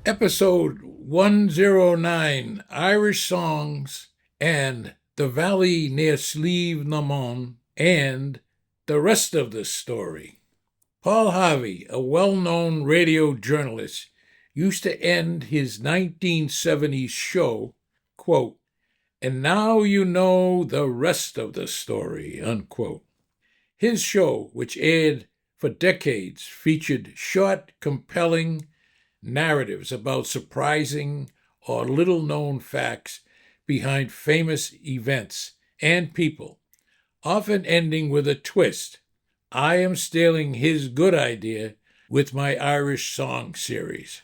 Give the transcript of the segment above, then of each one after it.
Episode 109, Irish Songs and the Valley near Slievenamon and the rest of the story. Paul Harvey, a well-known radio journalist, used to end his 1970s show, quote, "And now you know the rest of the story," unquote. His show, which aired for decades, featured short, compelling narratives about surprising or little-known facts behind famous events and people, often ending with a twist. I am stealing his good idea with my Irish song series.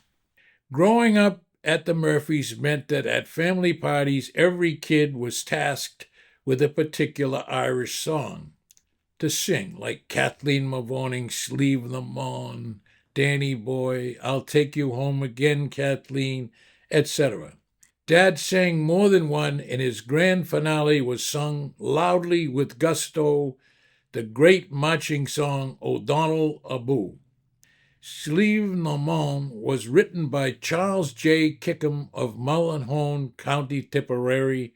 Growing up at the Murphys meant that at family parties, every kid was tasked with a particular Irish song to sing, like Kathleen Mavourning's Slievenamon, Danny Boy, I'll Take You Home Again, Kathleen, etc. Dad sang more than one, and his grand finale was sung loudly with gusto, the great marching song O'Donnell Aboo. Slievenamon was written by Charles J. Kickham of Mullinholm, County Tipperary,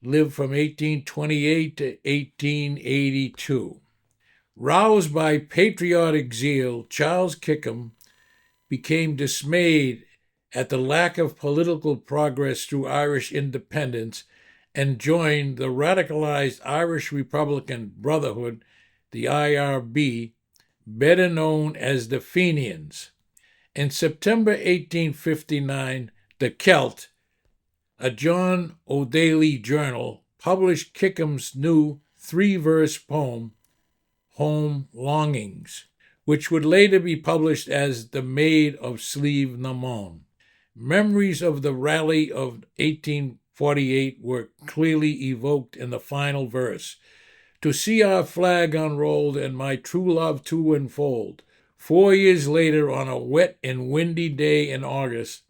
lived from 1828 to 1882. Roused by patriotic zeal, Charles Kickham became dismayed at the lack of political progress through Irish independence and joined the radicalized Irish Republican Brotherhood, the IRB, better known as the Fenians. In September 1859, The Celt, a John O'Daly journal, published Kickham's new three-verse poem, Home Longings, which would later be published as The Maid of Slievenamon. Memories of the rally of 1848 were clearly evoked in the final verse. To see our flag unrolled and my true love to enfold. 4 years later, on a wet and windy day in August,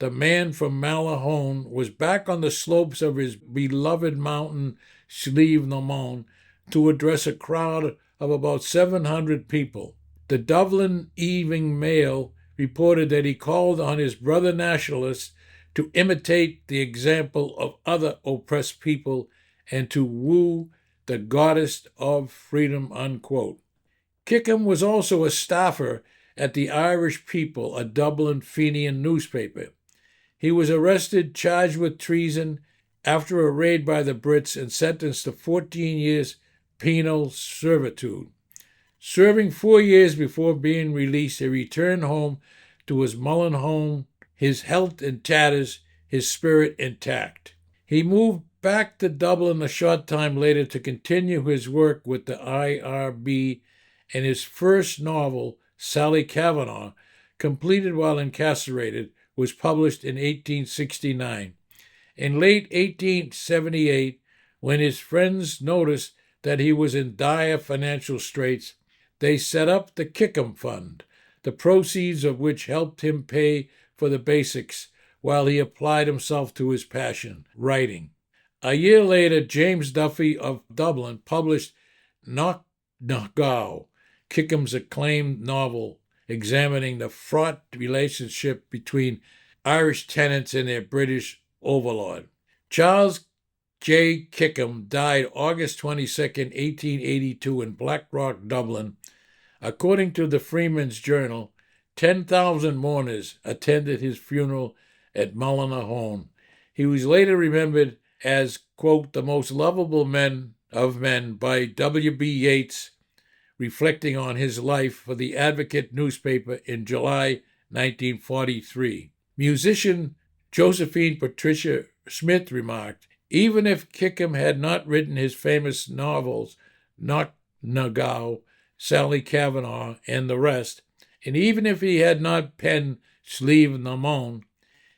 the man from Malahone was back on the slopes of his beloved mountain, Slievenamon, to address a crowd of about 700 people. The Dublin Evening Mail reported that he called on his brother nationalists to imitate the example of other oppressed people and to woo the goddess of freedom, unquote. Kickham was also a staffer at the Irish People, a Dublin Fenian newspaper. He was arrested, charged with treason after a raid by the Brits, and sentenced to 14 years penal servitude. Serving 4 years before being released, he returned home to his Mullinholm, his health in tatters, his spirit intact. He moved back to Dublin a short time later to continue his work with the IRB, and his first novel, Sally Kavanagh, completed while incarcerated, was published in 1869. In late 1878, when his friends noticed that he was in dire financial straits, they set up the Kickham Fund, the proceeds of which helped him pay for the basics while he applied himself to his passion, writing. A year later, James Duffy of Dublin published Knocknagow, Kickham's acclaimed novel examining the fraught relationship between Irish tenants and their British overlord. Charles J. Kickham died August 22, 1882 in Blackrock, Dublin. According to the Freeman's Journal, 10,000 mourners attended his funeral at Mullinholm. He was later remembered as, quote, the most lovable man of men by W.B. Yeats, reflecting on his life for the Advocate newspaper in July 1943. Musician Josephine Patricia Smith remarked, even if Kickham had not written his famous novels, Knocknagow, Sally Kavanagh, and the rest, and even if he had not penned Slievenamon,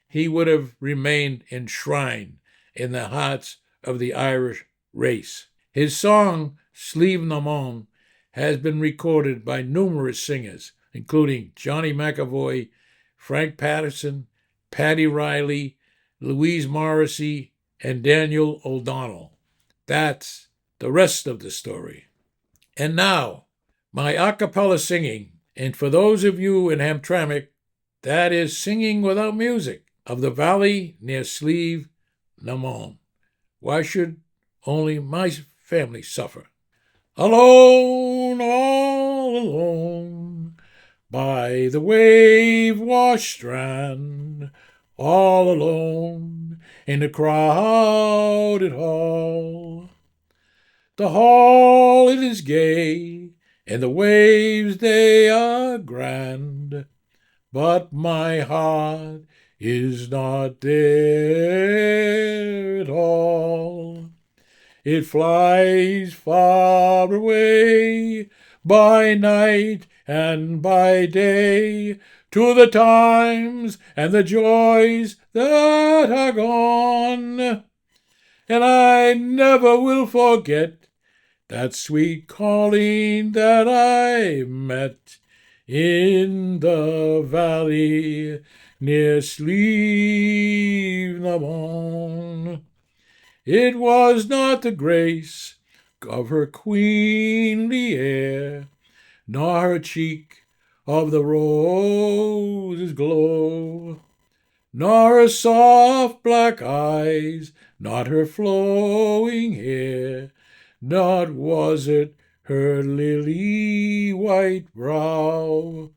he would have remained enshrined in the hearts of the Irish race. His song, Slievenamon, has been recorded by numerous singers, including Johnny McAvoy, Frank Patterson, Paddy Riley, Louise Morrissey, and Daniel O'Donnell. That's the rest of the story. And now, my a cappella singing, and for those of you in Hamtramck, That is Singing Without Music of the Valley near Slievenamon. Why should only my family suffer? Alone, all alone, by the wave-washed strand, all alone in the crowded hall. The hall it is gay, and the waves they are grand, but my heart is not there at all. It flies far away by night and by day to the times and the joys that are gone. And I never will forget that sweet calling that I met in the valley near Slievenamon. It was not the grace of her queenly air, nor her cheek of the rose's glow, nor her soft black eyes, not her flowing hair, not was it her lily white brow.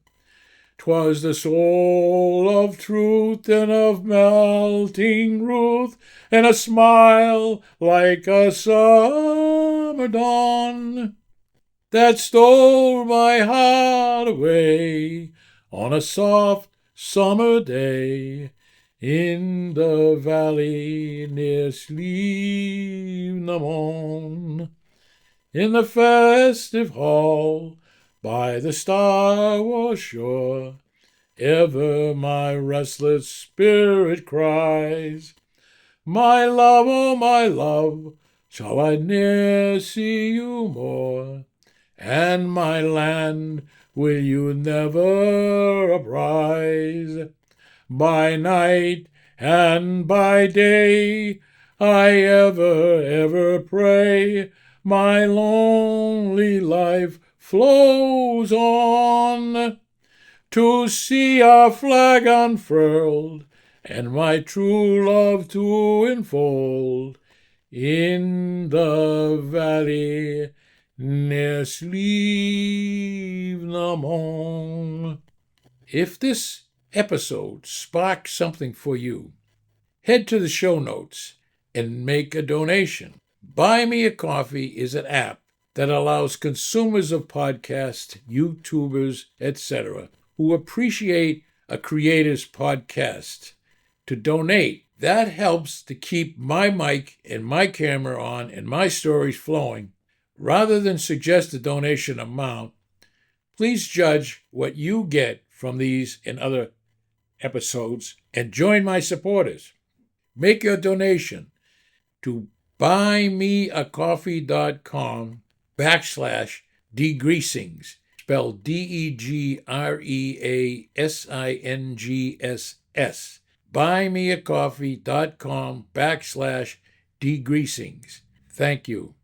'Twas the soul of truth and of melting ruth, and a smile like a summer dawn, that stole my heart away on a soft summer day in the valley near Slievenamon. In the festive hall by the star-washed shore, ever my restless spirit cries, my love, oh my love, shall I ne'er see you more? And my land, will you never uprise? By night and by day I ever pray, my lonely life flows on, to see our flag unfurled and my true love to enfold in the valley near Slievenamon. If this episode sparked something for you, head to the show notes and make a donation. Buy Me a Coffee is an app that allows consumers of podcasts, YouTubers, etc., who appreciate a creator's podcast to donate. That helps to keep my mic and my camera on and my stories flowing. Rather than suggest a donation amount, please judge what you get from these and other episodes and join my supporters. Make your donation to buymeacoffee.com/degreasings, spelled DEGREASINGSS. buymeacoffee.com/degreasings. Thank you.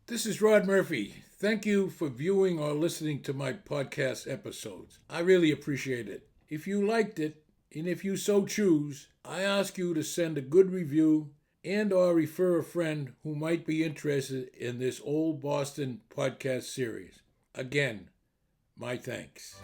This is Rod Murphy. Thank you for viewing or listening to my podcast episodes. I really appreciate it. If you liked it, and if you so choose, I ask you to send a good review and or refer a friend who might be interested in this Old Boston podcast series. Again, my thanks.